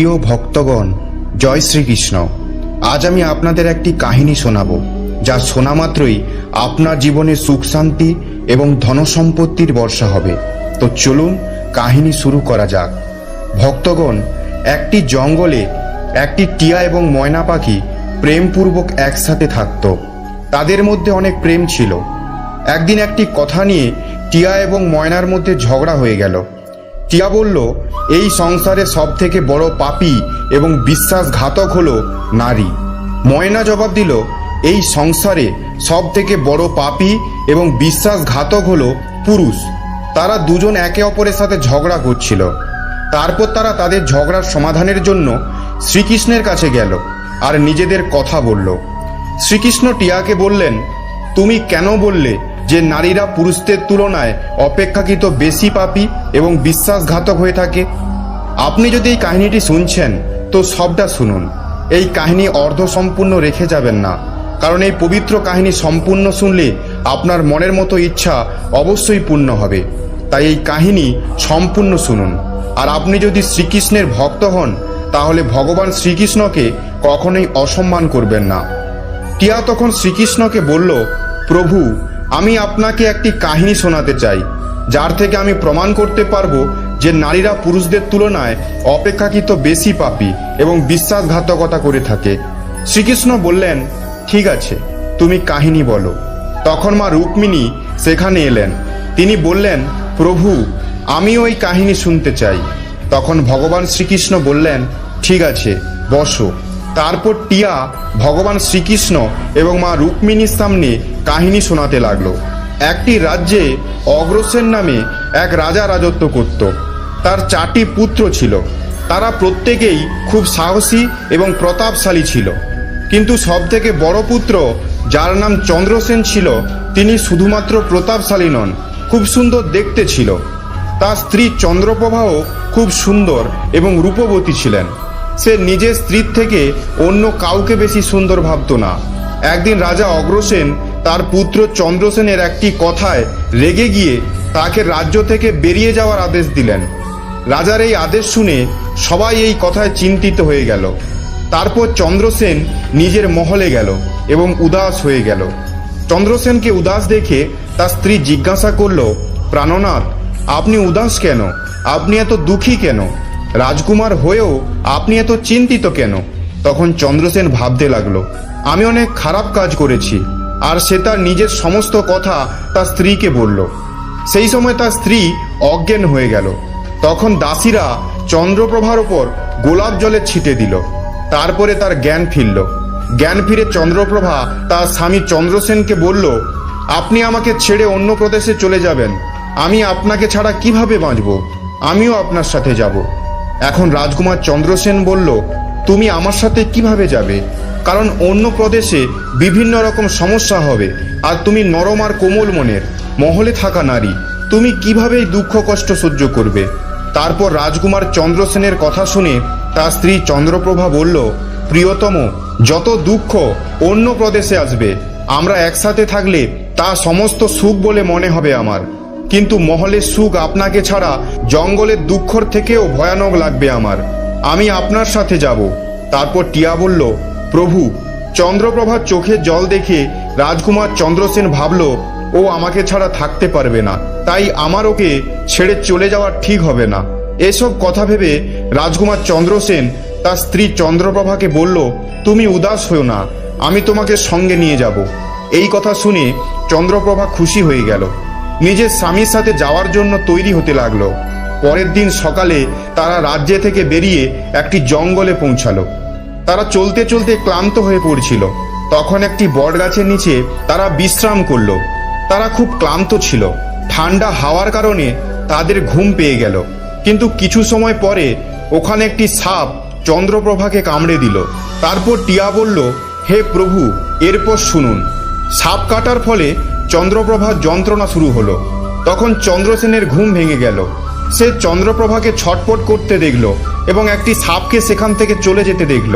প্রিয় ভক্তগণ, জয় শ্রীকৃষ্ণ। আজ আমি আপনাদের একটি কাহিনী শোনাব, যা শোনা মাত্রই আপনার জীবনে সুখ শান্তি এবং ধনসম্পত্তির বর্ষা হবে। তো চলুন কাহিনী শুরু করা যাক। ভক্তগণ, একটি জঙ্গলে একটি টিয়া এবং ময়না পাখি প্রেমপূর্বক একসাথে থাকত। তাদের মধ্যে অনেক প্রেম ছিল। একদিন একটি কথা নিয়ে টিয়া এবং ময়নার মধ্যে ঝগড়া হয়ে গেল। টিয়া বলল, এই সংসারে সব থেকে বড় পাপী এবং বিশ্বাসঘাতক হলো নারী। ময়না জবাব দিল, এই সংসারে সব থেকে বড় পাপী এবং বিশ্বাসঘাতক হলো পুরুষ। তারা দুজন একে অপরের সাথে ঝগড়া করছিল। তারপর তারা তাদের ঝগড়ার সমাধানের জন্য শ্রীকৃষ্ণের কাছে গেল আর নিজেদের কথা বলল। শ্রীকৃষ্ণ টিয়াকে বললেন, তুমি কেন বললে যে নারীরা পুরুষদের তুলনায় অপেক্ষাকৃত বেশি পাপী এবং বিশ্বাসঘাতক হয়ে থাকে? আপনি যদি এই কাহিনীটি শুনছেন তো সবটা শুনুন। এই কাহিনী অর্ধসম্পূর্ণ রেখে যাবেন না, কারণ এই পবিত্র কাহিনী সম্পূর্ণ শুনলে আপনার মনের মতো ইচ্ছা অবশ্যই পূর্ণ হবে। তাই এই কাহিনী সম্পূর্ণ শুনুন। আর আপনি যদি শ্রীকৃষ্ণের ভক্ত হন তাহলে ভগবান শ্রীকৃষ্ণকে কখনোই অসম্মান করবেন না। টিয়া তখন শ্রীকৃষ্ণকে বলল, প্রভু, আমি আপনাকে একটি কাহিনী শোনাতে চাই, যার থেকে আমি প্রমাণ করতে পারবো যে নারীরা পুরুষদের তুলনায় অপেক্ষাকৃত বেশি পাপী এবং বিশ্বাসঘাতকতা করে থাকে। শ্রীকৃষ্ণ বললেন, ঠিক আছে, তুমি কাহিনী বলো। তখন মা রুক্মিণী সেখানে এলেন। তিনি বললেন, প্রভু, আমিও ওই কাহিনী শুনতে চাই। তখন ভগবান শ্রীকৃষ্ণ বললেন, ঠিক আছে, বসো। তারপর টিয়া ভগবান শ্রীকৃষ্ণ এবং মা রুক্মিণীর সামনে কাহিনী শোনাতে লাগলো। একটি রাজ্যে অগ্রসেন নামে এক রাজা রাজত্ব করত। তার 4টি পুত্র ছিল। তারা প্রত্যেকেই খুব সাহসী এবং প্রতাপশালী ছিল। কিন্তু সবথেকে বড় পুত্র, যার নাম চন্দ্রসেন ছিল, তিনি শুধুমাত্র প্রতাপশালী নন, খুব সুন্দর দেখতে ছিল। তার স্ত্রী চন্দ্রপ্রভাও খুব সুন্দর এবং রূপবতী ছিলেন। সে নিজের স্ত্রীর থেকে অন্য কাউকে বেশি সুন্দর ভাবত না। একদিন রাজা অগ্রসেন তার পুত্র চন্দ্রসেনের একটি কথায় রেগে গিয়ে তাকে রাজ্য থেকে বেরিয়ে যাওয়ার আদেশ দিলেন। রাজার এই আদেশ শুনে সবাই এই কথায় চিন্তিত হয়ে গেল। তারপর চন্দ্রসেন নিজের মহলে গেল এবং উদাস হয়ে গেল। চন্দ্রসেনকে উদাস দেখে তার স্ত্রী জিজ্ঞাসা করল, প্রাণনাথ, আপনি উদাস কেন? আপনি এত দুঃখী কেন? রাজকুমার হয়েও আপনি এত চিন্তিত কেন? তখন চন্দ্রসেন ভাবতে লাগলো, আমি অনেক খারাপ কাজ করেছি। আর সে তার নিজের সমস্ত কথা তার স্ত্রীকে বলল। সেই সময় তার স্ত্রী অজ্ঞান হয়ে গেল। তখন দাসীরা চন্দ্রপ্রভার ওপর গোলাপ জলে ছিটে দিল। তারপরে তার জ্ঞান ফিরল। জ্ঞান ফিরে চন্দ্রপ্রভা তার স্বামী চন্দ্রসেনকে বলল, আপনি আমাকে ছেড়ে অন্য প্রদেশে চলে যাবেন। আমি আপনাকে ছাড়া কিভাবে বাঁচব? আমিও আপনার সাথে যাব। এখন রাজকুমার চন্দ্রসেন বলল, তুমি আমার সাথে কিভাবে যাবে? কারণ অন্য প্রদেশে বিভিন্ন রকম সমস্যা হবে, আর তুমি নরম আর কোমল মনের, মহলে থাকা নারী, তুমি কিভাবে এই দুঃখ কষ্ট সহ্য করবে? তারপর রাজকুমার চন্দ্রসেনের কথা শুনে তার স্ত্রী চন্দ্রপ্রভা বলল, প্রিয়তম, যত দুঃখ অন্য প্রদেশে আসবে, আমরা একসাথে থাকলে তা সমস্ত সুখ বলে মনে হবে আমার। কিন্তু মহলের সুখ আপনাকে ছাড়া জঙ্গলের দুঃখর থেকেও ভয়ানক লাগবে আমার। আমি আপনার সাথে যাব। তারপর টিয়া বলল, প্রভু, চন্দ্রপ্রভার চোখে জল দেখে রাজকুমার চন্দ্রসেন ভাবল, ও আমাকে ছাড়া থাকতে পারবে না, তাই আমার ওকে ছেড়ে চলে যাওয়া ঠিক হবে না। এসব কথা ভেবে রাজকুমার চন্দ্রসেন তার স্ত্রী চন্দ্রপ্রভাকে বলল, তুমি উদাস হও না, আমি তোমাকে সঙ্গে নিয়ে যাব। এই কথা শুনে চন্দ্রপ্রভা খুশি হয়ে গেল। নিজের স্বামীর সাথে যাওয়ার জন্য তৈরি হতে লাগলো। পরের দিন সকালে তারা রাজ্য থেকে বেরিয়ে একটি জঙ্গলে পৌঁছালো। তারা চলতে চলতে ক্লান্ত হয়ে পড়ছিল। তখন একটি বট গাছের নিচে তারা বিশ্রাম করলো। তারা খুব ক্লান্ত ছিল। ঠান্ডা হাওয়ার কারণে তাদের ঘুম পেয়ে গেল। কিন্তু কিছু সময় পরে ওখানে একটি সাপ চন্দ্রপ্রভাকে কামড়ে দিল। তারপর টিয়া বলল, হে প্রভু, এরপর শুনুন। সাপ কাটার ফলে চন্দ্রপ্রভার যন্ত্রণা শুরু হলো। তখন চন্দ্রসেনের ঘুম ভেঙে গেল। সে চন্দ্রপ্রভাকে ছটপট করতে দেখল এবং একটি সাপকে সেখান থেকে চলে যেতে দেখল।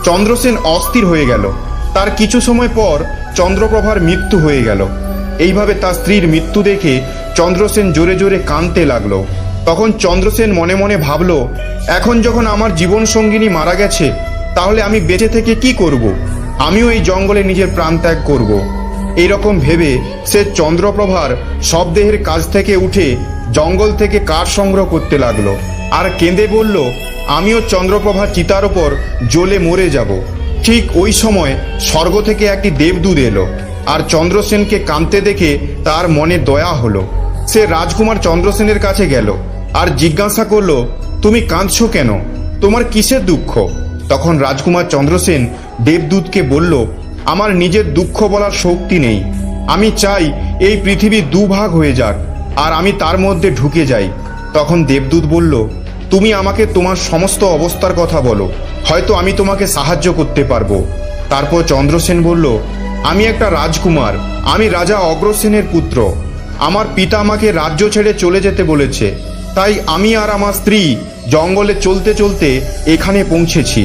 চন্দ্রসেন অস্থির হয়ে গেল। তার কিছু সময় পর চন্দ্রপ্রভার মৃত্যু হয়ে গেল। এইভাবে তার স্ত্রীর মৃত্যু দেখে চন্দ্রসেন জোরে জোরে কাঁদতে লাগলো। তখন চন্দ্রসেন মনে মনে ভাবল, এখন যখন আমার জীবন সঙ্গিনী মারা গেছে, তাহলে আমি বেঁচে থেকে কি করব? আমিও এই জঙ্গলে নিজের প্রাণ ত্যাগ করব। এইরকম ভেবে সে চন্দ্রপ্রভার শবদেহের কাছ থেকে উঠে জঙ্গল থেকে কাঠ সংগ্রহ করতে লাগলো আর কেঁদে বলল, আমিও চন্দ্রপ্রভার চিতার ওপর জ্বলে মরে যাব। ঠিক ওই সময় স্বর্গ থেকে একটি দেবদূত এলো আর চন্দ্রসেনকে কাঁদতে দেখে তার মনে দয়া হলো। সে রাজকুমার চন্দ্রসেনের কাছে গেল আর জিজ্ঞাসা করলো, তুমি কাঁদছো কেন? তোমার কিসের দুঃখ? তখন রাজকুমার চন্দ্রসেন দেবদূতকে বলল, আমার নিজের দুঃখ বলার শক্তি নেই। আমি চাই এই পৃথিবী দুভাগ হয়ে যাক আর আমি তার মধ্যে ঢুকে যাই। তখন দেবদূত বলল, তুমি আমাকে তোমার সমস্ত অবস্থার কথা বলো, হয়তো আমি তোমাকে সাহায্য করতে পারবো। তারপর চন্দ্রসেন বলল, আমি একটা রাজকুমার, আমি রাজা অগ্রসেনের পুত্র। আমার পিতা আমাকে রাজ্য ছেড়ে চলে যেতে বলেছে, তাই আমি আর আমার স্ত্রী জঙ্গলে চলতে চলতে এখানে পৌঁছেছি।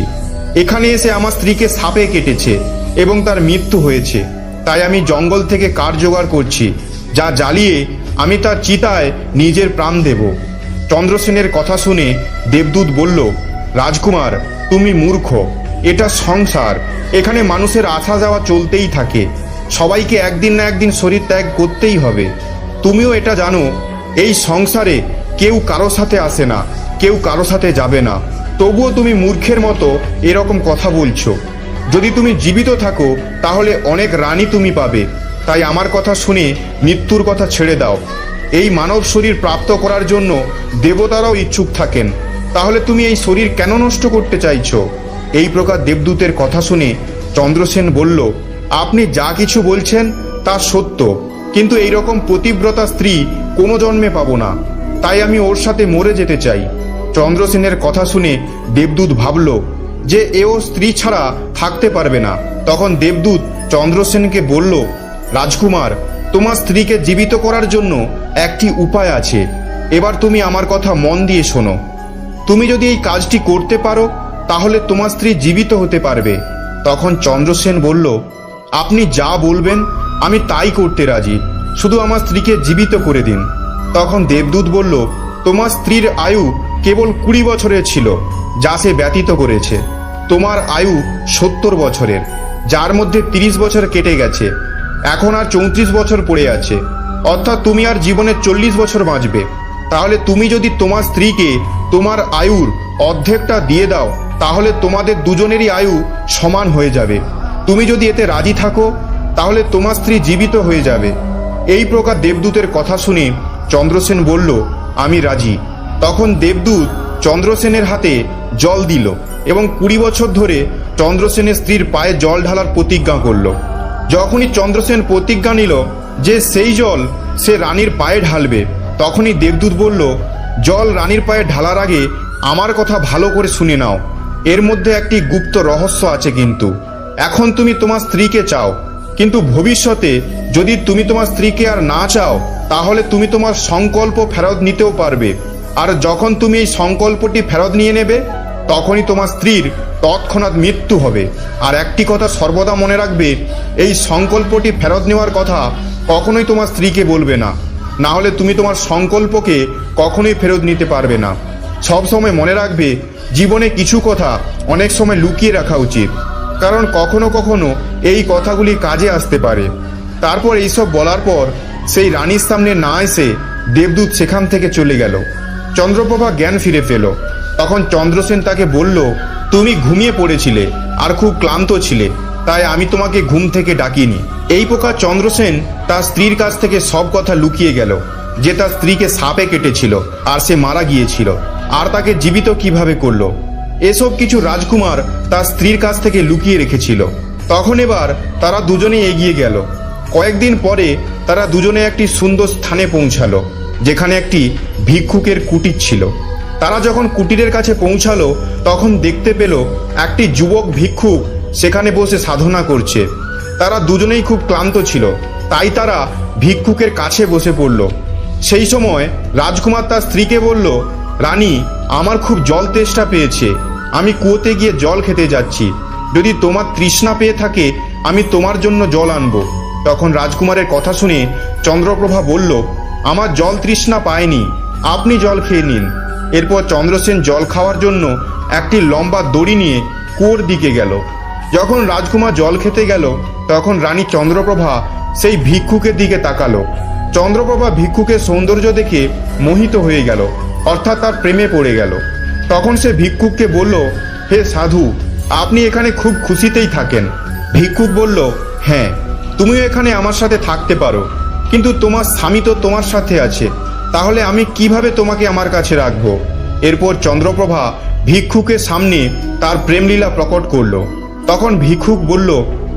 এখানে এসে আমার স্ত্রীকে সাপে কেটেছে এবং তার মৃত্যু হয়েছে। তাই আমি জঙ্গল থেকে কাঠ জোগাড় করছি, যা জ্বালিয়ে আমি তার চিতায় নিজের প্রাণ দেব। চন্দ্রসেনের কথা শুনে দেবদূত বলল, রাজকুমার, তুমি মূর্খ। এটা সংসার, এখানে মানুষের আসা যাওয়া চলতেই থাকে। সবাইকে একদিন না একদিন শরীর ত্যাগ করতেই হবে। তুমিও এটা জানো, এই সংসারে কেউ কারো সাথে আসে না, কেউ কারো সাথে যাবে না। তবুও তুমি মূর্খের মতো এরকম কথা বলছো। যদি তুমি জীবিত থাকো তাহলে অনেক রানী তুমি পাবে। তাই আমার কথা শুনে মৃত্যুর কথা ছেড়ে দাও। এই মানব শরীর প্রাপ্ত করার জন্য দেবতারাও ইচ্ছুক থাকেন। তাহলে তুমি এই শরীর কেন নষ্ট করতে চাইছো? এই প্রকার দেবদূতের কথা শুনে চন্দ্রসেন বলল, আপনি যা কিছু বলছেন তা সত্য, কিন্তু এইরকম পতিব্রতা স্ত্রী কোনো জন্মে পাবো না। তাই আমি ওর সাথে মরে যেতে চাই। চন্দ্রসেনের কথা শুনে দেবদূত ভাবল যে এও স্ত্রী ছাড়া থাকতে পারবে না। তখন দেবদূত চন্দ্রসেনকে বলল, রাজকুমার, তোমার স্ত্রীকে জীবিত করার জন্য একটি উপায় আছে। এবার তুমি আমার কথা মন দিয়ে শোনো। তুমি যদি এই কাজটি করতে পারো তাহলে তোমার স্ত্রী জীবিত হতে পারবে। তখন চন্দ্রসেন বলল, আপনি যা বলবেন আমি তাই করতে রাজি, শুধু আমার স্ত্রীকে জীবিত করে দিন। তখন দেবদূত বলল, তোমার স্ত্রীর আয়ু কেবল 20 বছরের ছিল, যা সে ব্যতীত করেছে। তোমার আয়ু 70 বছরের, যার মধ্যে 30 বছর কেটে গেছে। এখন আর 34 বছর পড়ে আছে, অর্থাৎ তুমি আর জীবনে 40 বছর বাঁচবে। তাহলে তুমি যদি তোমার স্ত্রীকে তোমার আয়ুর অর্ধেকটা দিয়ে দাও তাহলে তোমাদের দুজনেরই আয়ু সমান হয়ে যাবে। তুমি যদি এতে রাজি থাকো তাহলে তোমার স্ত্রী জীবিত হয়ে যাবে। এই প্রকার দেবদূতের কথা শুনে চন্দ্রসেন বলল, আমি রাজি। তখন দেবদূত চন্দ্রসেনের হাতে জল দিল এবং 20 বছর ধরে চন্দ্রসেনের স্ত্রীর পায়ে জল ঢালার প্রতিজ্ঞা করল। যখনই চন্দ্রসেন প্রতিজ্ঞা নিল যে সেই জল সে রানীর পায়ে ঢালবে, তখনই দেবদূত বলল, জল রানীর পায়ে ঢালার আগে আমার কথা ভালো করে শুনে নাও। এর মধ্যে একটি গুপ্ত রহস্য আছে। কিন্তু এখন তুমি তোমার স্ত্রীকে চাও, কিন্তু ভবিষ্যতে যদি তুমি তোমার স্ত্রীকে আর না চাও তাহলে তুমি তোমার সংকল্প ফেরত নিতেও পারবে। আর যখন তুমি এই সংকল্পটি ফেরত নিয়ে নেবে তখনই তোমার স্ত্রীর তৎক্ষণাৎ মৃত্যু হবে। আর একটি কথা সর্বদা মনে রাখবে, এই সংকল্পটি ফেরত নেওয়ার কথা কখনোই তোমার স্ত্রীকে বলবে না, না হলে তুমি তোমার সংকল্পকে কখনোই ফেরত নিতে পারবে না। সব সময় মনে রাখবে, জীবনে কিছু কথা অনেক সময় লুকিয়ে রাখা উচিত, কারণ কখনো কখনো এই কথাগুলি কাজে আসতে পারে। তারপর এইসব বলার পর সেই রানীর সামনে না এসে দেবদূত সেখান থেকে চলে গেল। চন্দ্রপ্রভা জ্ঞান ফিরে পেল। তখন চন্দ্রসেন তাকে বলল, তুমি ঘুমিয়ে পড়েছিলে আর খুব ক্লান্ত ছিলে, তাই আমি তোমাকে ঘুম থেকে ডাকিনি। এই প্রকার চন্দ্রসেন তার স্ত্রীর কাছ থেকে সব কথা লুকিয়ে গেল, যে তার স্ত্রীকে সাপে কেটেছিল আর সে মারা গিয়েছিল, আর তাকে জীবিত কিভাবে করলো। এসব কিছু রাজকুমার তার স্ত্রীর কাছ থেকে লুকিয়ে রেখেছিল। তখন এবার তারা দুজনেই এগিয়ে গেল। কয়েকদিন পরে তারা দুজনে একটি সুন্দর স্থানে পৌঁছালো, যেখানে একটি ভিক্ষুকের কুটির ছিল। তারা যখন কুটিরের কাছে পৌঁছালো তখন দেখতে পেল একটি যুবক ভিক্ষুক সেখানে বসে সাধনা করছে। তারা দুজনেই খুব ক্লান্ত ছিল, তাই তারা ভিক্ষুকের কাছে বসে পড়ল। সেই সময় রাজকুমার তার স্ত্রীকে বলল, রানী, আমার খুব জল তেষ্টা পেয়েছে, আমি কুয়োতে গিয়ে জল খেতে যাচ্ছি। যদি তোমার তৃষ্ণা পেয়ে থাকে আমি তোমার জন্য জল আনবো। তখন রাজকুমারের কথা শুনে চন্দ্রপ্রভা বলল, আমার জল তৃষ্ণা পায়নি, আপনি জল খেয়ে নিন। এরপর চন্দ্রসেন জল খাওয়ার জন্য একটি লম্বা দড়ি নিয়ে কুয়োর দিকে গেল। যখন রাজকুমার জল খেতে গেল তখন রানী চন্দ্রপ্রভা সেই ভিক্ষুকের দিকে তাকালো। চন্দ্রপ্রভা ভিক্ষুকের সৌন্দর্য দেখে মোহিত হয়ে গেল, অর্থাৎ তার প্রেমে পড়ে গেল। তখন সে ভিক্ষুককে বলল, হে সাধু, আপনি এখানে খুব খুশিতেই থাকেন। ভিক্ষুক বলল, হ্যাঁ, তুমিও এখানে আমার সাথে থাকতে পারো, কিন্তু তোমার স্বামী তো তোমার সাথে আছে, তাহলে আমি কিভাবে তোমাকে আমার কাছে রাখবো? এরপর চন্দ্রপ্রভা ভিক্ষুকের সামনে তার প্রেমলীলা প্রকট করল। তখন ভিক্ষুক বলল,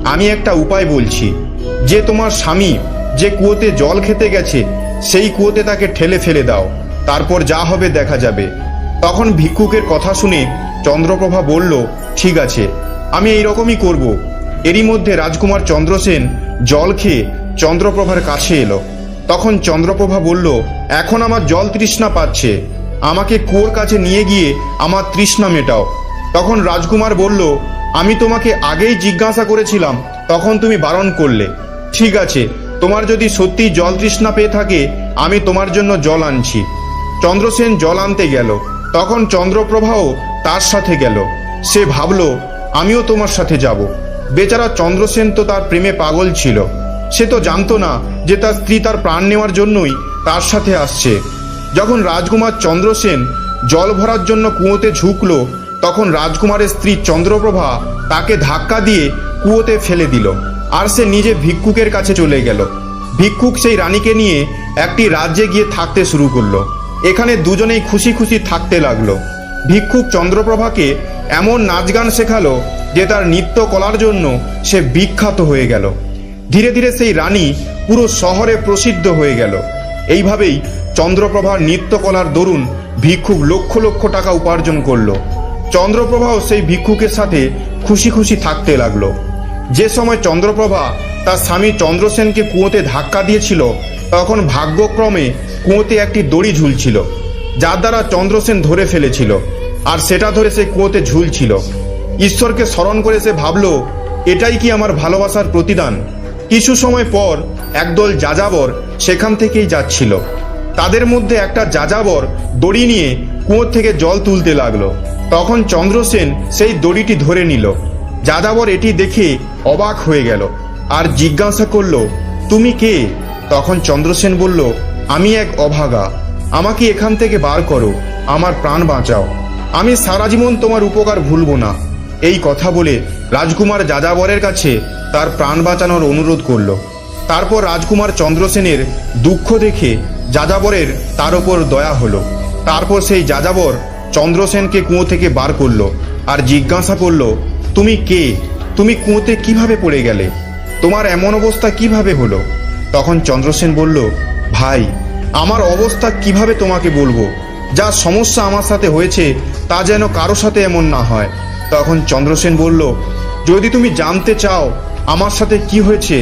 আমি একটা উপায় বলছি, যে তোমার স্বামী যে কুয়োতে জল খেতে গেছে সেই কুয়োতে তাকে ঠেলে ফেলে দাও, তারপর যা হবে দেখা যাবে। তখন ভিক্ষুকের কথা শুনে চন্দ্রপ্রভা বলল, ঠিক আছে, আমি এইরকমই করব। এরই মধ্যে রাজকুমার চন্দ্রসেন জল খেয়ে চন্দ্রপ্রভার কাছে এলো। তখন চন্দ্রপ্রভা বলল, এখন আমার জল তৃষ্ণা পাচ্ছে, আমাকে কুয়োর কাছে নিয়ে গিয়ে আমার তৃষ্ণা মেটাও। তখন রাজকুমার বলল, আমি তোমাকে আগেই জিজ্ঞাসা করেছিলাম, তখন তুমি বারণ করলে। ঠিক আছে, তোমার যদি সত্যি জল তৃষ্ণা পেয়ে থাকে, আমি তোমার জন্য জল আনছি। চন্দ্রসেন জল আনতে গেল। তখন চন্দ্রপ্রভাও তার সাথে গেল। সে ভাবল, আমিও তোমার সাথে যাব। বেচারা চন্দ্রসেন তো তার প্রেমে পাগল ছিল। সে তো জানতো না যে তার স্ত্রী তার প্রাণ নেওয়ার জন্যই তার সাথে আসছে। যখন রাজকুমার চন্দ্রসেন জল ভরার জন্য কুয়োতে ঝুঁকলো, তখন রাজকুমারের স্ত্রী চন্দ্রপ্রভা তাকে ধাক্কা দিয়ে কুয়োতে ফেলে দিল, আর সে নিজে ভিক্ষুকের কাছে চলে গেল। ভিক্ষুক সেই রানীকে নিয়ে একটি রাজ্যে গিয়ে থাকতে শুরু করলো। এখানে দুজনেই খুশি খুশি থাকতে লাগলো। ভিক্ষুক চন্দ্রপ্রভাকে এমন নাচ গান শেখালো যে তার নৃত্য কলার জন্য সে বিখ্যাত হয়ে গেল। ধীরে ধীরে সেই রানী পুরো শহরে প্রসিদ্ধ হয়ে গেল। এইভাবেই চন্দ্রপ্রভার নৃত্যকলার দরুন ভিক্ষুক লক্ষ লক্ষ টাকা উপার্জন করলো। চন্দ্রপ্রভাও সেই ভিক্ষুকের সাথে খুশি খুশি থাকতে লাগলো। যে সময় চন্দ্রপ্রভা তার স্বামী চন্দ্রসেনকে কুয়োতে ধাক্কা দিয়েছিল, তখন ভাগ্যক্রমে কুয়োতে একটি দড়ি ঝুলছিল, যার দ্বারা চন্দ্রসেন ধরে ফেলেছিল, আর সেটা ধরে সে কুয়োতে ঝুলছিল। ঈশ্বরকে স্মরণ করে সে ভাবল, এটাই কি আমার ভালোবাসার প্রতিদান? কিছু সময় পর একদল যাযাবর সেখান থেকেই যাচ্ছিল। তাদের মধ্যে একটা যাযাবর দড়ি নিয়ে কুয়ো থেকে জল তুলতে লাগলো। তখন চন্দ্রসেন সেই দড়িটি ধরে নিল। যাযাবর এটি দেখে অবাক হয়ে গেল আর জিজ্ঞাসা করল, তুমি কে? তখন চন্দ্রসেন বলল, আমি এক অভাগা, আমাকে এখান থেকে বার করো, আমার প্রাণ বাঁচাও, আমি সারা জীবন তোমার উপকার ভুলব না। এই কথা বলে রাজকুমার যাযাবরের কাছে তার প্রাণ বাঁচানোর অনুরোধ করল। তারপর রাজকুমার চন্দ্রসেনের দুঃখ দেখে যাযাবরের তার ওপর দয়া হলো। তারপর সেই যাযাবর চন্দ্রসেনকে কুয়ো থেকে বার করলো আর জিজ্ঞাসা করলো, তুমি কে? তুমি কুয়োতে কিভাবে পড়ে গেলে? তোমার এমন অবস্থা কিভাবে হলো? তখন চন্দ্রসেন বলল, ভাই, আমার অবস্থা কিভাবে তোমাকে বলবো? যা সমস্যা আমার সাথে হয়েছে তা যেন কারো সাথে এমন না হয়। তখন চন্দ্রসেন বলল, যদি তুমি জানতে চাও আমার সাথে কি হয়েছে,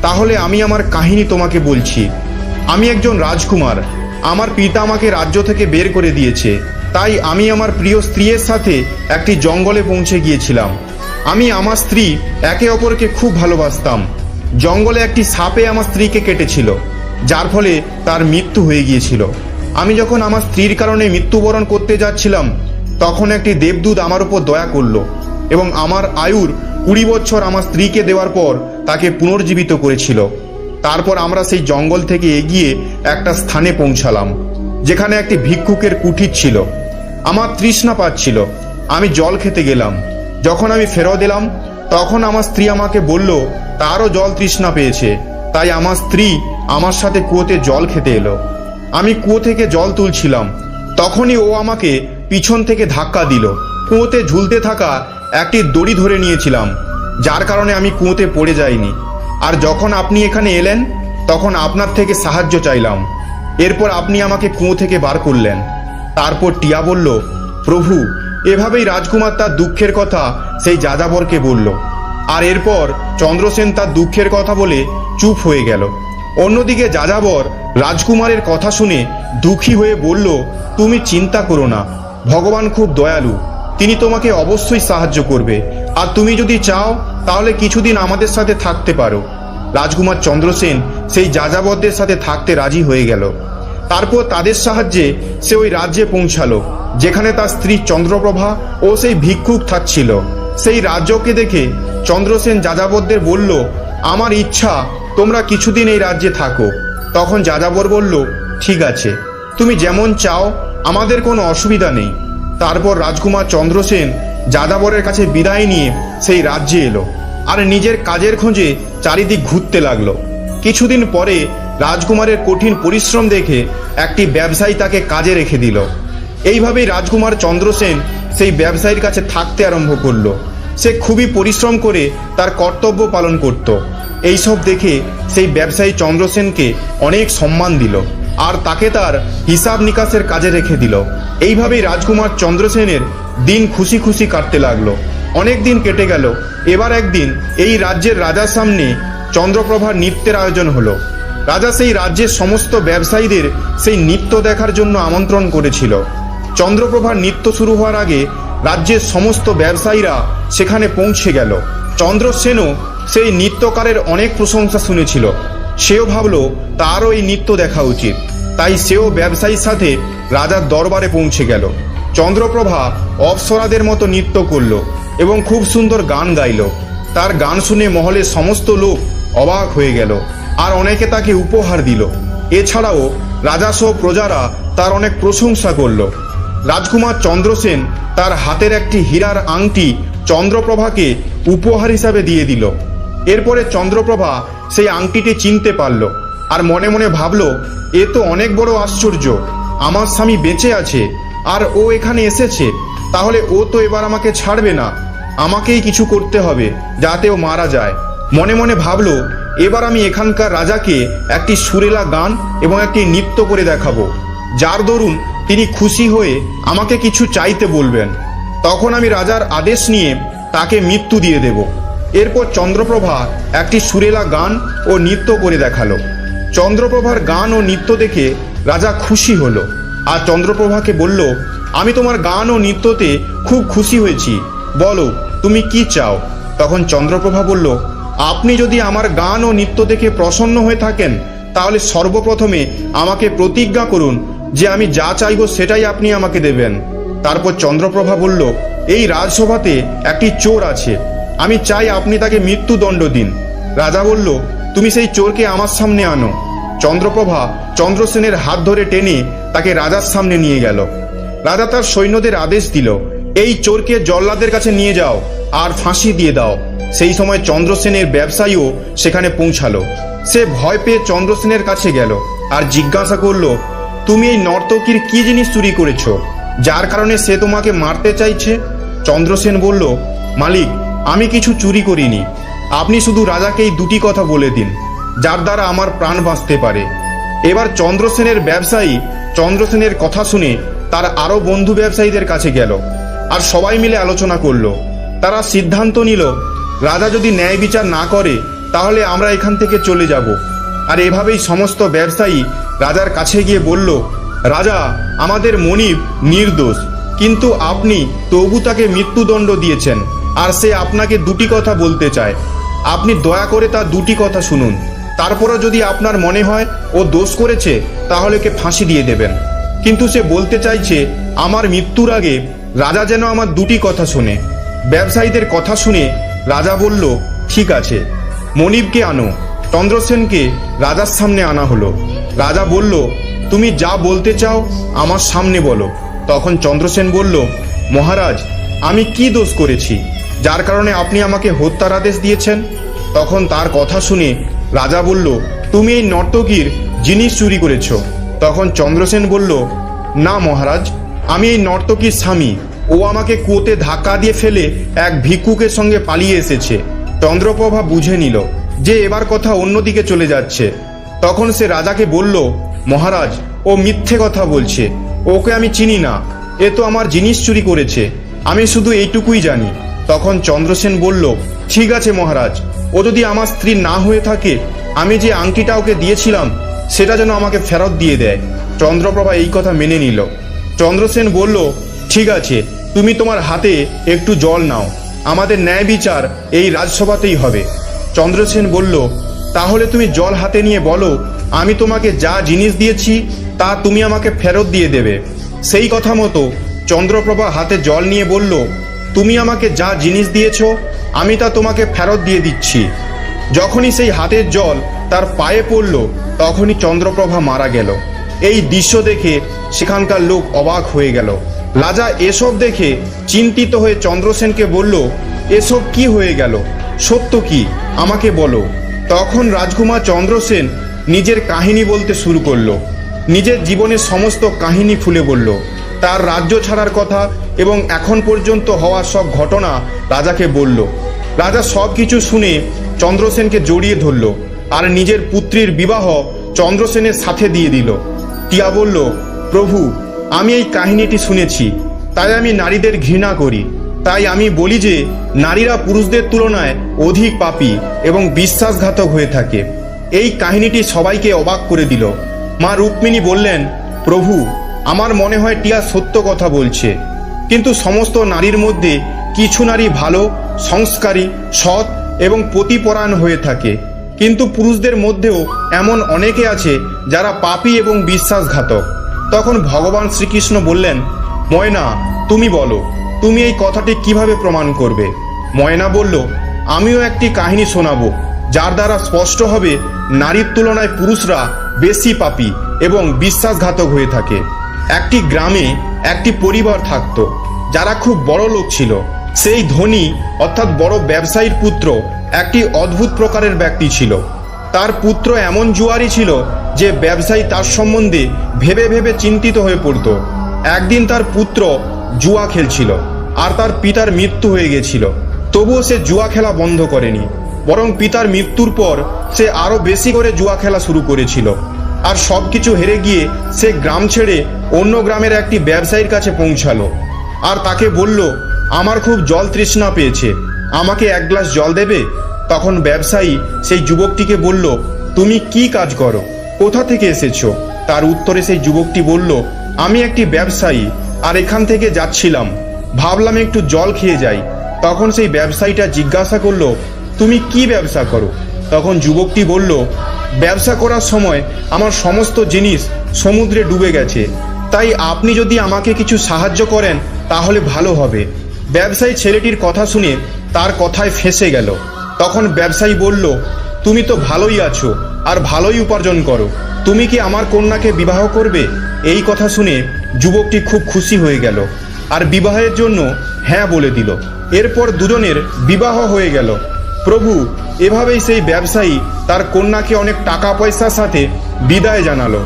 তাহলে আমি আমার কাহিনী তোমাকে বলছি। আমি একজন রাজকুমার। আমার পিতা আমাকে রাজ্য থেকে বের করে দিয়েছে, তাই আমি আমার প্রিয় স্ত্রীর সাথে একটি জঙ্গলে পৌঁছে গিয়েছিলাম। আমি আমার স্ত্রী একে অপরকে খুব ভালোবাসতাম। জঙ্গলে একটি সাপে আমার স্ত্রীকে কেটেছিল, যার ফলে তার মৃত্যু হয়ে গিয়েছিল। আমি যখন আমার স্ত্রীর কারণে মৃত্যুবরণ করতে যাচ্ছিলাম, তখন একটি দেবদূত আমার উপর দয়া করলো এবং আমার আয়ুর 20 বছর আমার স্ত্রীকে দেওয়ার পর তাকে পুনর্জীবিত করেছিল। তারপর আমরা সেই জঙ্গল থেকে এগিয়ে একটা স্থানে পৌঁছালাম, যেখানে একটি ভিক্ষুকের কুঠির ছিল। আমার তৃষ্ণা পাচ্ছিল, আমি জল খেতে গেলাম। যখন আমি ফেরত এলাম, তখন আমার স্ত্রী আমাকে বলল তারও জল তৃষ্ণা পেয়েছে, তাই আমার স্ত্রী আমার সাথে কুয়োতে জল খেতে এলো। আমি কুয়ো থেকে জল তুলছিলাম, তখনই ও আমাকে পিছন থেকে ধাক্কা দিল। কুয়োতে ঝুলতে থাকা একটি দড়ি ধরে নিয়েছিলাম, যার কারণে আমি কুয়োতে পড়ে যাইনি। আর যখন আপনি এখানে এলেন, তখন আপনার থেকে সাহায্য চাইলাম। এরপর আপনি আমাকে কুয়ো থেকে বার করলেন। তারপর টিয়া বলল, প্রভু, এভাবেই রাজকুমার তার দুঃখের কথা সেই যাযাবরকে বলল। আর এরপর চন্দ্রসেন তার দুঃখের কথা বলে চুপ হয়ে গেল। অন্যদিকে যাযাবর রাজকুমারের কথা শুনে দুঃখী হয়ে বলল, তুমি চিন্তা করো না, ভগবান খুব দয়ালু, তিনি তোমাকে অবশ্যই সাহায্য করবে। আর তুমি যদি চাও তাহলে কিছুদিন আমাদের সাথে থাকতে পারো। রাজকুমার চন্দ্রসেন সেই যাযাবরদের সাথে থাকতে রাজি হয়ে গেল। তারপর তাদের সাহায্যে সে ওই রাজ্যে পৌঁছালো, যেখানে তার স্ত্রী চন্দ্রপ্রভা ও সেই ভিক্ষুক থাকছিল। সেই রাজ্যকে দেখে চন্দ্রসেন যাযাবরদের বলল, আমার ইচ্ছা তোমরা কিছুদিন এই রাজ্যে থাকো। তখন যাযাবর বলল, ঠিক আছে, তুমি যেমন চাও, আমাদের কোনো অসুবিধা নেই। তারপর রাজকুমার চন্দ্রসেন যাযাবরের কাছে বিদায় নিয়ে সেই রাজ্যে এলো আর নিজের কাজের খোঁজে চারিদিক ঘুরতে লাগলো। কিছুদিন পরে রাজকুমারের কঠিন পরিশ্রম দেখে একটি ব্যবসায়ী তাকে কাজে রেখে দিল। এইভাবেই রাজকুমার চন্দ্রসেন সেই ব্যবসায়ীর কাছে থাকতে আরম্ভ করলো। সে খুবই পরিশ্রম করে তার কর্তব্য পালন করত। এইসব দেখে সেই ব্যবসায়ী চন্দ্রসেনকে অনেক সম্মান দিল আর তাকে তার হিসাব নিকাশের কাজে রেখে দিল। এইভাবেই রাজকুমার চন্দ্রসেনের দিন খুশি খুশি কাটতে লাগলো। অনেক দিন কেটে গেল। এবার একদিন এই রাজ্যের রাজার সামনে চন্দ্রপ্রভার নৃত্যের আয়োজন হলো। রাজা সেই রাজ্যের সমস্ত ব্যবসায়ীদের সেই নৃত্য দেখার জন্য আমন্ত্রণ করেছিল। চন্দ্রপ্রভার নৃত্য শুরু হওয়ার আগে রাজ্যের সমস্ত ব্যবসায়ীরা সেখানে পৌঁছে গেল। চন্দ্রসেনও সেই নৃত্যকারের অনেক প্রশংসা শুনেছিল। সেও ভাবলো তারও এই নৃত্য দেখা উচিত, তাই সেও ব্যবসায়ীর সাথে রাজার দরবারে পৌঁছে গেল। চন্দ্রপ্রভা অপ্সরাদের মতো নৃত্য করল এবং খুব সুন্দর গান গাইল। তার গান শুনে মহলের সমস্ত লোক অবাক হয়ে গেল আর অনেকে তাকে উপহার দিল। এছাড়াও রাজাসহ প্রজারা তার অনেক প্রশংসা করল। রাজকুমার চন্দ্রসেন তার হাতের একটি হীরার আংটি চন্দ্রপ্রভাকে উপহার হিসাবে দিয়ে দিল। এরপরে চন্দ্রপ্রভা সেই আংটিটি চিনতে পারল আর মনে মনে ভাবল, এ তো অনেক বড় আশ্চর্য। আমার স্বামী বেঁচে আছে আর ও এখানে এসেছে, তাহলে ও তো এবার আমাকে ছাড়বে না। আমাকেই কিছু করতে হবে যাতে ও মারা যায়। মনে মনে ভাবল, এবার আমি এখানকার রাজাকে একটি সুরেলা গান এবং একটি নৃত্য করে দেখাবো, যার দরুন তিনি খুশি হয়ে আমাকে কিছু চাইতে বলবেন। তখন আমি রাজার আদেশ নিয়ে তাকে মৃত্যু দিয়ে দেব। এরপর চন্দ্রপ্রভা একটি সুরেলা গান ও নৃত্য করে দেখালো। চন্দ্রপ্রভার গান ও নৃত্য দেখে রাজা খুশি হলো আর চন্দ্রপ্রভাকে বলল, আমি তোমার গান ও নৃত্যতে খুব খুশি হয়েছি, বলো তুমি কি চাও। তখন চন্দ্রপ্রভা বলল, আপনি যদি আমার গান ও নৃত্য দেখে প্রসন্ন হয়ে থাকেন, তাহলে সর্বপ্রথমে আমাকে প্রতিজ্ঞা করুন যে আমি যা চাইব সেটাই আপনি আমাকে দেবেন। তারপর চন্দ্রপ্রভা বলল, এই রাজসভাতে একটি চোর আছে, আমি চাই আপনি তাকে মৃত্যুদণ্ড দিন। রাজা বলল, তুমি সেই চোরকে আমার সামনে আনো। চন্দ্রপ্রভা চন্দ্রসেনের হাত ধরে টেনে তাকে রাজার সামনে নিয়ে গেল। রাজা তার সৈন্যদের আদেশ দিল, এই চোরকে জল্লাদের কাছে নিয়ে যাও আর ফাঁসি দিয়ে দাও। সেই সময় চন্দ্রসেনের ব্যবসায়ীও সেখানে পৌঁছালো। সে ভয় পেয়ে চন্দ্রসেনের কাছে গেল আর জিজ্ঞাসা করল, তুমি এই নর্তকীর কি জিনিস চুরি করেছো, যার কারণে সে তোমাকে মারতে চাইছে? চন্দ্রসেন বলল, মালিক, আমি কিছু চুরি করিনি। আপনি শুধু রাজাকে এই দুটি কথা বলে দিন, যার দ্বারা আমার প্রাণ বাঁচতে পারে। এবার চন্দ্রসেনের ব্যবসায়ী চন্দ্রসেনের কথা শুনে তার আরো বন্ধু ব্যবসায়ীদের কাছে গেল আর সবাই মিলে আলোচনা করলো। তারা সিদ্ধান্ত নিল, রাজা যদি ন্যায় বিচার না করে তাহলে আমরা এখান থেকে চলে যাব। আর এভাবেই সমস্ত ব্যবসায়ী রাজার কাছে গিয়ে বলল, রাজা, আমাদের মনিব নির্দোষ, কিন্তু আপনি তবু তাকে মৃত্যুদণ্ড দিয়েছেন আর সে আপনাকে দুটি কথা বলতে চায়। আপনি দয়া করে তার দুটি কথা শুনুন, তারপরও যদি আপনার মনে হয় ও দোষ করেছে তাহলে কে ফাঁসি দিয়ে দেবেন। কিন্তু সে বলতে চাইছে আমার মৃত্যুর আগে রাজা যেন আমার দুটি কথা শোনে। ব্যবসায়ীদের কথা শুনে রাজা বলল, ঠিক আছে, মনিবকে আনো। চন্দ্রসেনকে রাজার সামনে আনা হলো। রাজা বলল, তুমি যা বলতে চাও আমার সামনে বলো। তখন চন্দ্রসেন বলল, মহারাজ, আমি কি দোষ করেছি যার কারণে আপনি আমাকে হত্যার আদেশ দিয়েছেন? তখন তার কথা শুনে রাজা বলল, তুমি এই নর্তকীর জিনিস চুরি করেছ। তখন চন্দ্রসেন বলল, না মহারাজ, আমি এই নর্তকীর স্বামী। ও আমাকে কুয়োতে ধাক্কা দিয়ে ফেলে এক ভিক্ষুকের সঙ্গে পালিয়ে এসেছে। চন্দ্রপ্রভা বুঝে নিল যে এবার কথা অন্যদিকে চলে যাচ্ছে। তখন সে রাজাকে বলল, মহারাজ, ও মিথ্যে কথা বলছে, ওকে আমি চিনি না, এ তো আমার জিনিস চুরি করেছে, আমি শুধু এইটুকুই জানি। তখন চন্দ্রসেন বলল, ঠিক আছে মহারাজ, ও যদি আমার স্ত্রী না হয়ে থাকে, আমি যে আংটিটা ওকে দিয়েছিলাম সেটা যেন আমাকে ফেরত দিয়ে দেয়। চন্দ্রপ্রভা এই কথা মেনে নিল। চন্দ্রসেন বলল, ঠিক আছে, তুমি তোমার হাতে একটু জল নাও, আমাদের ন্যায় বিচার এই রাজসভাতেই হবে। চন্দ্রসেন বলল, তাহলে তুমি জল হাতে নিয়ে বলো, আমি তোমাকে যা জিনিস দিয়েছি তা তুমি আমাকে ফেরত দিয়ে দেবে। সেই কথা মতো চন্দ্রপ্রভা হাতে জল নিয়ে বলল, তুমি আমাকে যা জিনিস দিয়েছ আমি তা তোমাকে ফেরত দিয়ে দিচ্ছি। যখনই সেই হাতের জল তার পায়ে পড়ল তখনই চন্দ্রপ্রভা মারা গেল। এই দৃশ্য দেখে সেখানকার লোক অবাক হয়ে গেল। রাজা এসব দেখে চিন্তিত হয়ে চন্দ্রসেনকে বলল, এসব কি হয়ে গেল, সত্য কি আমাকে বলো। তখন রাজকুমার চন্দ্রসেন নিজের কাহিনী বলতে শুরু করলো। নিজের জীবনের সমস্ত কাহিনী খুলে বলল। তার রাজ্য ছাড়ার কথা এবং এখন পর্যন্ত হওয়া সব ঘটনা রাজাকে বলল। রাজা সব কিছু শুনে চন্দ্রসেনকে জড়িয়ে ধরল আর নিজের পুত্রীর বিবাহ চন্দ্রসেনের সাথে দিয়ে দিল। টিয়া বলল, প্রভু, আমি এই কাহিনীটি শুনেছি, তাই আমি নারীদের ঘৃণা করি। তাই আমি বলি যে নারীরা পুরুষদের তুলনায় অধিক পাপী এবং বিশ্বাসঘাতক হয়ে থাকে। এই কাহিনীটি সবাইকে অবাক করে দিল। মা রুক্মিণী বললেন, প্রভু, আমার মনে হয় টিয়া সত্য কথা বলছে, কিন্তু সমস্ত নারীর মধ্যে কিছু নারী ভালো, সংস্কারী, সৎ এবং পতিপরায়ণ হয়ে থাকে, কিন্তু পুরুষদের মধ্যেও এমন অনেকে আছে যারা পাপী এবং বিশ্বাসঘাতক। তখন ভগবান শ্রীকৃষ্ণ বললেন, ময়না, তুমি বলো, তুমি এই কথাটি কিভাবে প্রমাণ করবে? ময়না বলল, আমিও একটি কাহিনী শোনাবো, যার দ্বারা স্পষ্ট হবে নারীর তুলনায় পুরুষরা বেশি পাপী এবং বিশ্বাসঘাতক হয়ে থাকে। একটি গ্রামে একটি পরিবার থাকতো, যারা খুব বড় লোক ছিল। সেই ধনী অর্থাৎ বড় ব্যবসায়ীর পুত্র একটি অদ্ভুত প্রকারের ব্যক্তি ছিল। তার পুত্র এমন জুয়ারি ছিল যে ব্যবসায়ী তার সম্বন্ধে ভেবে ভেবে চিন্তিত হয়ে পড়ত। একদিন তার পুত্র জুয়া খেলছিল আর তার পিতার মৃত্যু হয়ে গেছিল। তবুও সে জুয়া খেলা বন্ধ করেনি, বরং পিতার মৃত্যুর পর সে আরো বেশি করে জুয়া খেলা শুরু করেছিল। আর সবকিছু হেরে গিয়ে সে গ্রাম ছেড়ে অন্য গ্রামের একটি ব্যবসায়ীর কাছে পৌঁছালো আর তাকে বলল, আমার খুব জল তৃষ্ণা পেয়েছে, আমাকে এক গ্লাস জল দেবে? তখন ব্যবসায়ী সেই যুবকটিকে বলল, তুমি কি কাজ করো, কোথা থেকে এসেছো? তার উত্তরে সেই যুবকটি বলল, আমি একটি ব্যবসায়ী আর এখান থেকে যাচ্ছিলাম, ভাবলাম একটু জল খেয়ে যাই। তখন সেই ব্যবসায়ীটা জিজ্ঞাসা করলো, তুমি কি ব্যবসা করো? তখন যুবকটি বলল, ব্যবসা করার সময় আমার সমস্ত জিনিস সমুদ্রে ডুবে গেছে, তাই আপনি যদি আমাকে কিছু সাহায্য করেন তাহলে ভালো হবে। ব্যবসায়ী ছেলেটির কথা শুনে তার কথায় ফেঁসে গেল। তখন ব্যবসায়ী বলল, তুমি তো ভালোই আছো আর ভালোই উপার্জন করো, তুমি কি আমার কন্যাকে বিবাহ করবে? এই কথা শুনে যুবকটি খুব খুশি হয়ে গেল আর বিবাহের জন্য হ্যাঁ বলে দিল। এরপর দুজনের বিবাহ হয়ে গেল। প্রভু, এভাবেই সেই ব্যবসায়ী তার কন্যাকে অনেক টাকা পয়সার সাথে বিদায় জানালো।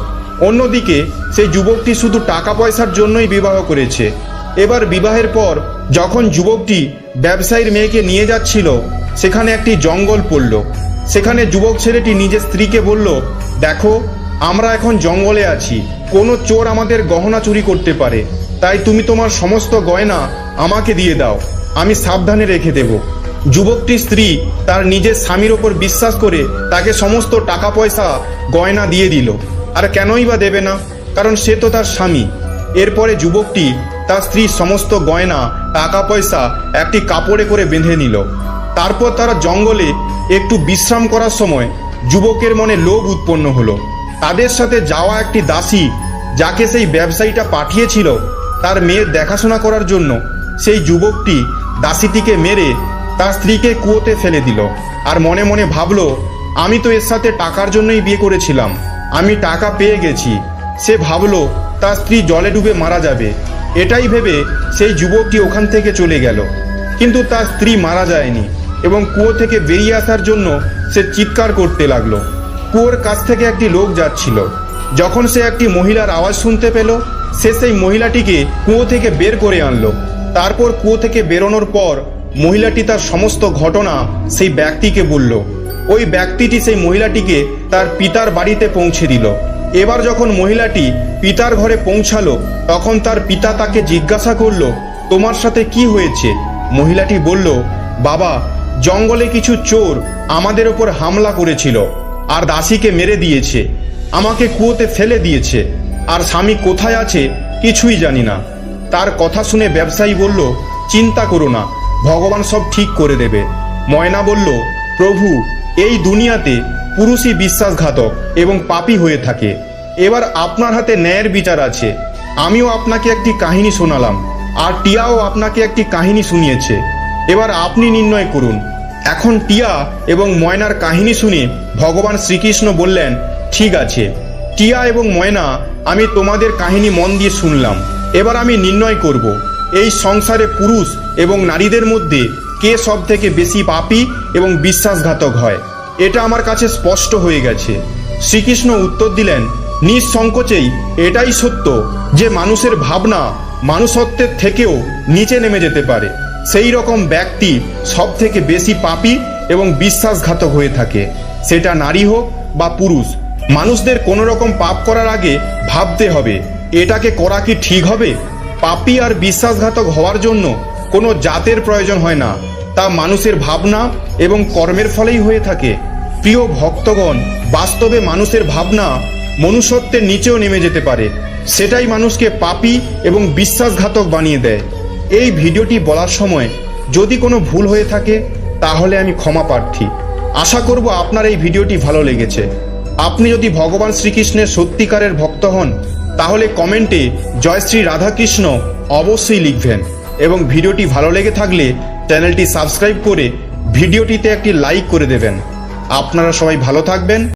অন্যদিকে সেই যুবকটি শুধু টাকা পয়সার জন্যই বিবাহ করেছে। এবার বিবাহের পর যখন যুবকটি ব্যবসায়ীর মেয়েকে নিয়ে যাচ্ছিল, সেখানে একটি জঙ্গল পড়ল। সেখানে যুবক ছেলেটি নিজের স্ত্রীকে বলল, দেখো, আমরা এখন জঙ্গলে আছি, কোনো চোর আমাদের গহনা চুরি করতে পারে, তাই তুমি তোমার সমস্ত গয়না আমাকে দিয়ে দাও, আমি সাবধানে রেখে দেব। যুবকটির স্ত্রী তার নিজের স্বামীর ওপর বিশ্বাস করে তাকে সমস্ত টাকা পয়সা গয়না দিয়ে দিল। আর কেনই বা দেবে না, কারণ সে তো তার স্বামী। এরপরে যুবকটি তার স্ত্রীর সমস্ত গয়না, টাকা পয়সা একটি কাপড়ে করে বেঁধে নিল। তারপর তারা জঙ্গলে একটু বিশ্রাম করার সময় যুবকের মনে লোভ উৎপন্ন হলো। তাদের সাথে যাওয়া একটি দাসী, যাকে সেই ব্যবসায়ীটা পাঠিয়েছিল তার মেয়ের দেখাশোনা করার জন্য, সেই যুবকটি দাসীটিকে মেরে তার স্ত্রীকে কুয়োতে ফেলে দিল। আর মনে মনে ভাবলো, আমি তো এর সাথে টাকার জন্যই বিয়ে করেছিলাম, আমি টাকা পেয়ে গেছি। সে ভাবলো তার স্ত্রী জলে ডুবে মারা যাবে। এটাই ভেবে সেই যুবকটি ওখান থেকে চলে গেল। কিন্তু তার স্ত্রী মারা যায়নি এবং কুয়ো থেকে বেরিয়ে আসার জন্য সে চিৎকার করতে লাগলো। কুয়োর কাছ থেকে একটি লোক যাচ্ছিল। যখন সে একটি মহিলার আওয়াজ শুনতে পেল, সে সেই মহিলাটিকে কুয়ো থেকে বের করে আনলো। তারপর কুয়ো থেকে বেরোনোর পর মহিলাটি তার সমস্ত ঘটনা সেই ব্যক্তিকে বলল। ওই ব্যক্তিটি সেই মহিলাটিকে তার পিতার বাড়িতে পৌঁছে দিল। এবার যখন মহিলাটি পিতার ঘরে পৌঁছালো, তখন তার পিতা তাকে জিজ্ঞাসা করলো, তোমার সাথে কি হয়েছে? মহিলাটি বলল, বাবা, জঙ্গলে কিছু চোর আমাদের ওপর হামলা করেছিল আর দাসীকে মেরে দিয়েছে, আমাকে কুয়োতে ফেলে দিয়েছে, আর স্বামী কোথায় আছে কিছুই জানি না। তার কথা শুনে ব্যবসায়ী বলল, চিন্তা করো না, ভগবান সব ঠিক করে দেবে। ময়না বলল, প্রভু, এই দুনিয়াতে পুরুষই বিশ্বাসঘাতক এবং পাপী হয়ে থাকে, এবার আপনার হাতে ন্যায়ের বিচার আছে। আমিও আপনাকে একটি কাহিনী শোনালাম, আর টিয়াও আপনাকে একটি কাহিনী শুনিয়েছে। এবার আপনি নির্ণয় করুন। এখন টিয়া এবং ময়নার কাহিনী শুনে ভগবান শ্রীকৃষ্ণ বললেন, ঠিক আছে টিয়া এবং ময়না, আমি তোমাদের কাহিনী মন দিয়ে শুনলাম। এবার আমি নির্ণয় করব এই সংসারে পুরুষ এবং নারীদের মধ্যে কে সব থেকে বেশি পাপী এবং বিশ্বাসঘাতক হয়। এটা আমার কাছে স্পষ্ট হয়ে গেছে। শ্রীকৃষ্ণ উত্তর দিলেন, নিঃসংকোচেই এটাই সত্য যে মানুষের ভাবনা মানুষত্বের থেকেও নিচে নেমে যেতে পারে। সেই রকম ব্যক্তি সব থেকে বেশি পাপী এবং বিশ্বাসঘাতক হয়ে থাকে, সেটা নারী হোক বা পুরুষ। মানুষদের কোনো রকম পাপ করার আগে ভাবতে হবে এটাকে করা কি ঠিক হবে। পাপী আর বিশ্বাসঘাতক হওয়ার জন্য কোনো জাতের প্রয়োজন হয় না, তা মানুষের ভাবনা এবং কর্মের ফলেই হয়ে থাকে। প্রিয় ভক্তগণ, বাস্তবে মানুষের ভাবনা মনুষ্যত্বের নিচেও নেমে যেতে পারে, সেটাই মানুষকে পাপী এবং বিশ্বাসঘাতক বানিয়ে দেয়। এই ভিডিওটি বলার সময় যদি কোনো ভুল হয়ে থাকে তাহলে আমি ক্ষমা প্রার্থী। আশা করব আপনার এই ভিডিওটি ভালো লেগেছে। আপনি যদি ভগবান শ্রীকৃষ্ণের সত্যিকারের ভক্ত হন তাহলে কমেন্টে জয় শ্রী রাধাকৃষ্ণ অবশ্যই লিখবেন, এবং ভিডিওটি ভালো লেগে থাকলে চ্যানেলটি সাবস্ক্রাইব করে ভিডিওটিতে একটি লাইক করে দেবেন। আপনারা সবাই ভালো থাকবেন।